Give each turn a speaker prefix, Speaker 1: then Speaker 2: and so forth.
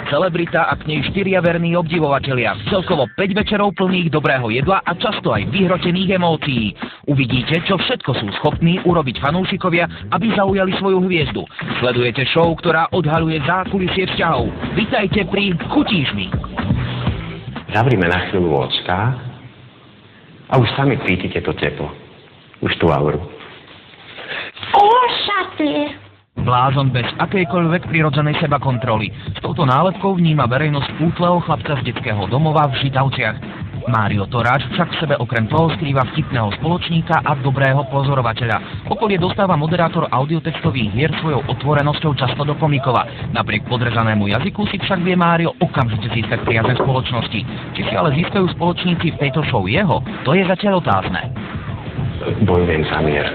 Speaker 1: celebrita a k nej 4 verní obdivovatelia. Celkovo 5 večerov plných dobrého jedla a často aj vyhrotených emócií. Uvidíte, čo všetko sú schopní urobiť fanúšikovia, aby zaujali svoju hviezdu. Sledujete show, ktorá odhaľuje zákulisie vzťahov. Vitajte pri Chutíš mi.
Speaker 2: Zavrime na chvíľu očká a už sami cítite to teplo. Už tú auru.
Speaker 3: Šaty!
Speaker 1: Blázon bez akejkoľvek prirodzenej sebakontroly. S touto nálepkou vníma verejnosť útleho chlapca z detského domova v Žitavciach. Mário Toráč však v sebe okrem toho skrýva vtipného spoločníka a dobrého pozorovateľa. Okolie dostáva moderátor audiotextových hier svojou otvorenosťou často do komikova. Napriek podrezanému jazyku si však vie Mário okamžite získať priazne spoločnosti. Či si ale získajú spoločníci v tejto show jeho, to je zatiaľ otázne.
Speaker 2: Bojujem za mier.